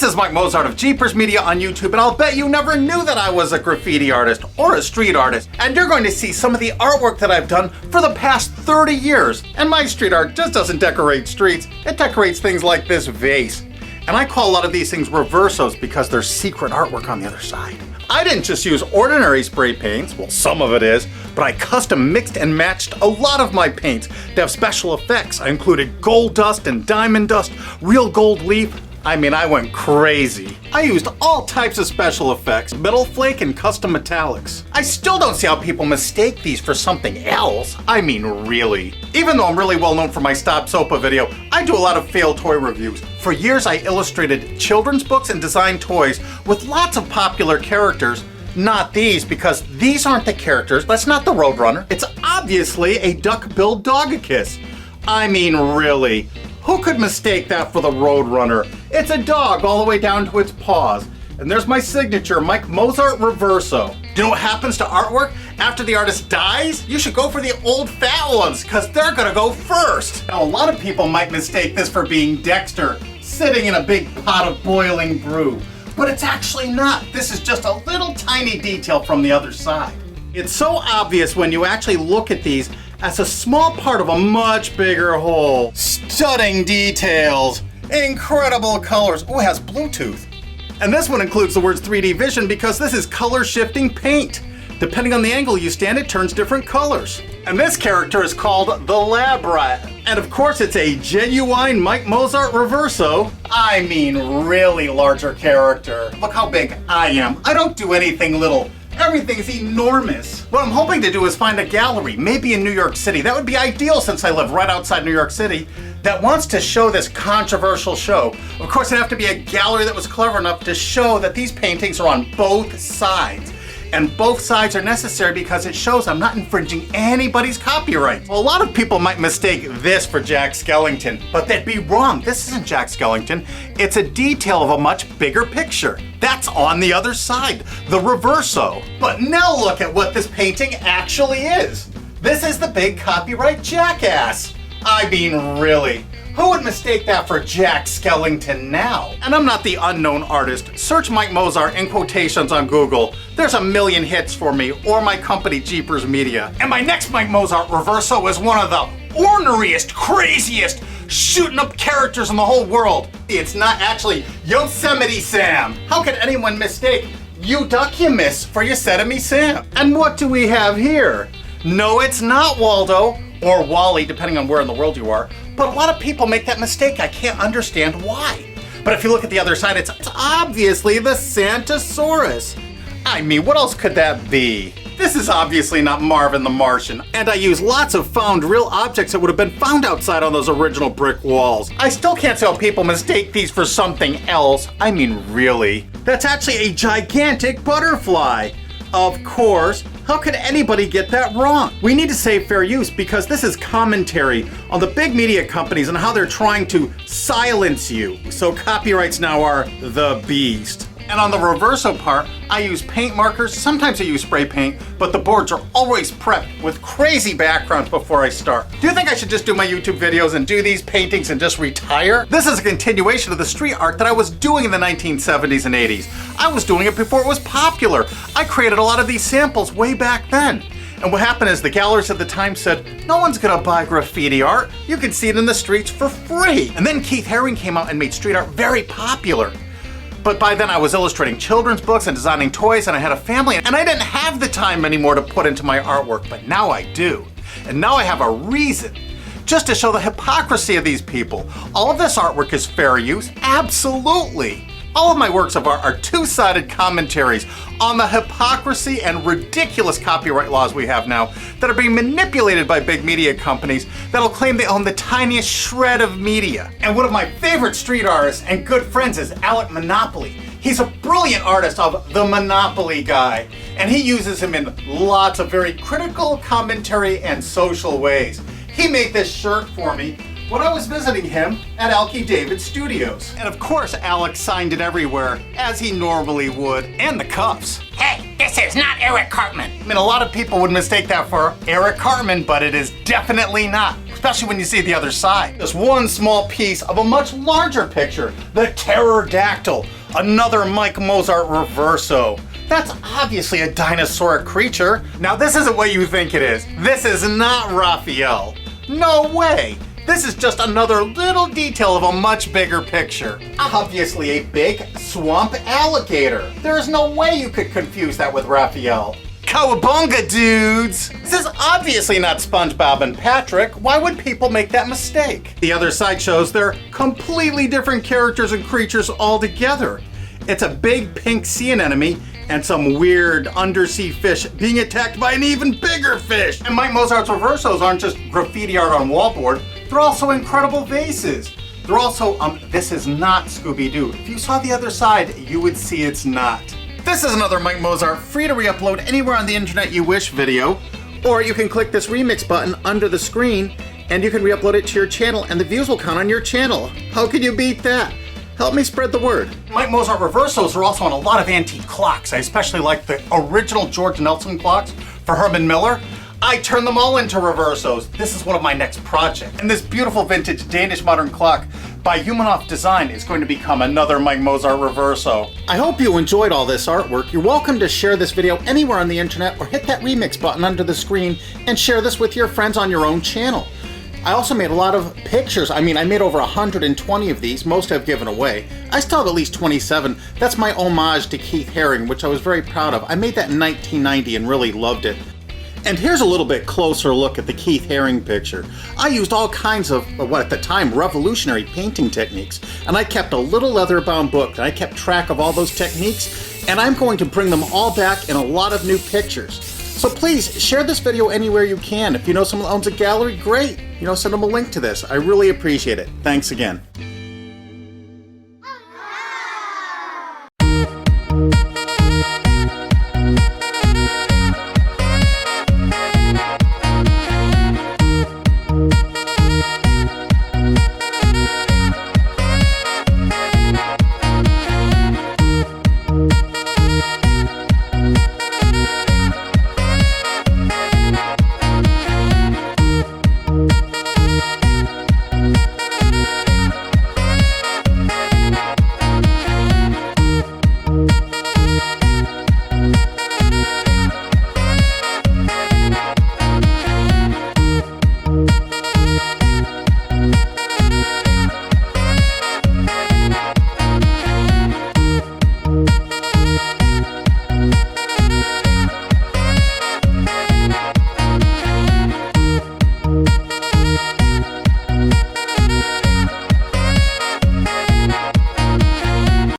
This is Mike Mozart of Jeepers Media on YouTube, and I'll bet you never knew that I was a graffiti artist or a street artist. And you're going to see some of the artwork that I've done for the past 30 years. And my street art just doesn't decorate streets, it decorates things like this vase. And I call a lot of these things reversos because there's secret artwork on the other side. I didn't just use ordinary spray paints, well some of it is, but I custom mixed and matched a lot of my paints to have special effects. I included gold dust and diamond dust, real gold leaf. I mean, I went crazy. I used all types of special effects, metal flake and custom metallics. I still don't see how people mistake these for something else. I mean, really. Even though I'm really well known for my Stop Sopa video, I do a lot of failed toy reviews. For years, I illustrated children's books and designed toys with lots of popular characters. Not these, because these aren't the characters. That's not the Roadrunner. It's obviously a duck-billed dogicus. I mean, really. Who could mistake that for the Roadrunner? It's a dog all the way down to its paws. And there's my signature, Mike Mozart Reverso. Do you know what happens to artwork after the artist dies? You should go for the old fat ones, because they're gonna go first. Now, a lot of people might mistake this for being Dexter, sitting in a big pot of boiling brew. But it's actually not. This is just a little tiny detail from the other side. It's so obvious when you actually look at these as a small part of a much bigger whole. Stunning details, incredible colors. Oh, it has Bluetooth. And this one includes the words 3D vision because this is color shifting paint. Depending on the angle you stand, it turns different colors. And this character is called the Lab Rat. And of course it's a genuine Mike Mozart Reverso. I mean, really larger character. Look how big I am. I don't do anything little. Everything's enormous. What I'm hoping to do is find a gallery, maybe in New York City. That would be ideal since I live right outside New York City, that wants to show this controversial show. Of course, it'd have to be a gallery that was clever enough to show that these paintings are on both sides. And both sides are necessary because it shows I'm not infringing anybody's copyright. Well, a lot of people might mistake this for Jack Skellington, but they'd be wrong. This isn't Jack Skellington. It's a detail of a much bigger picture. That's on the other side, the Reverso. But now look at what this painting actually is. This is the big copyright jackass. I mean, really. Who would mistake that for Jack Skellington now? And I'm not the unknown artist. Search Mike Mozart in quotations on Google. There's a million hits for me, or my company, Jeepers Media. And my next Mike Mozart Reverso is one of the orneriest, craziest, shooting up characters in the whole world. It's not actually Yosemite Sam. How could anyone mistake Euduckimus for Yosemite Sam? And what do we have here? No, it's not Waldo, or Wally, depending on where in the world you are. But a lot of people make that mistake. I can't understand why. But if you look at the other side, it's obviously the Santosaurus. I mean, what else could that be? This is obviously not Marvin the Martian, and I use lots of found real objects that would have been found outside on those original brick walls. I still can't see how people mistake these for something else. I mean, really. That's actually a gigantic butterfly. Of course. How could anybody get that wrong? We need to save fair use because this is commentary on the big media companies and how they're trying to silence you. So copyrights now are the beast. And on the Reverso part, I use paint markers, sometimes I use spray paint, but the boards are always prepped with crazy backgrounds before I start. Do you think I should just do my YouTube videos and do these paintings and just retire? This is a continuation of the street art that I was doing in the 1970s and 80s. I was doing it before it was popular. I created a lot of these samples way back then. And what happened is the galleries at the time said, no one's gonna buy graffiti art. You can see it in the streets for free. And then Keith Haring came out and made street art very popular. But by then I was illustrating children's books and designing toys, and I had a family, and I didn't have the time anymore to put into my artwork, but now I do. And now I have a reason, just to show the hypocrisy of these people. All of this artwork is fair use, absolutely. All of my works of art are two-sided commentaries on the hypocrisy and ridiculous copyright laws we have now that are being manipulated by big media companies that'll claim they own the tiniest shred of media. And one of my favorite street artists and good friends is Alec Monopoly. He's a brilliant artist of the Monopoly guy, and he uses him in lots of very critical commentary and social ways. He made this shirt for me when I was visiting him at Alki David Studios. And of course, Alex signed it everywhere, as he normally would, and the cuffs. Hey, this is not Eric Cartman. I mean, a lot of people would mistake that for Eric Cartman, but it is definitely not. especially when you see the other side. Just one small piece of a much larger picture, the pterodactyl, another Mike Mozart reverso. That's obviously a dinosauric creature. Now this isn't what you think it is. This is not Raphael. No way. This is just another little detail of a much bigger picture. Obviously a big swamp alligator. There is no way you could confuse that with Raphael. Cowabunga, dudes! This is obviously not SpongeBob and Patrick. Why would people make that mistake? The other side shows they're completely different characters and creatures altogether. It's a big pink sea anemone and some weird undersea fish being attacked by an even bigger fish. And Mike Mozart's reversos aren't just graffiti art on wallboard, they're also incredible vases. They're also, this is not Scooby-Doo. If you saw the other side, you would see it's not. This is another Mike Mozart free to re-upload anywhere on the internet you wish video, or you can click this remix button under the screen and you can re-upload it to your channel and the views will count on your channel. How can you beat that? Help me spread the word. Mike Mozart reversos are also on a lot of antique clocks. I especially like the original George Nelson clocks for Herman Miller. I turn them all into reversos. This is one of my next projects. And this beautiful vintage Danish modern clock by Humanoff Design is going to become another Mike Mozart reverso. I hope you enjoyed all this artwork. You're welcome to share this video anywhere on the internet or hit that remix button under the screen and share this with your friends on your own channel. I also made a lot of pictures. I made over 120 of these. Most I've given away. I still have at least 27. That's my homage to Keith Haring, which I was very proud of. I made that in 1990 and really loved it. And here's a little bit closer look at the Keith Haring picture. I used all kinds of, what at the time, revolutionary painting techniques. And I kept a little leather-bound book and I kept track of all those techniques. And I'm going to bring them all back in a lot of new pictures. So please, share this video anywhere you can. If you know someone who owns a gallery, great. Send them a link to this. I really appreciate it. Thanks again.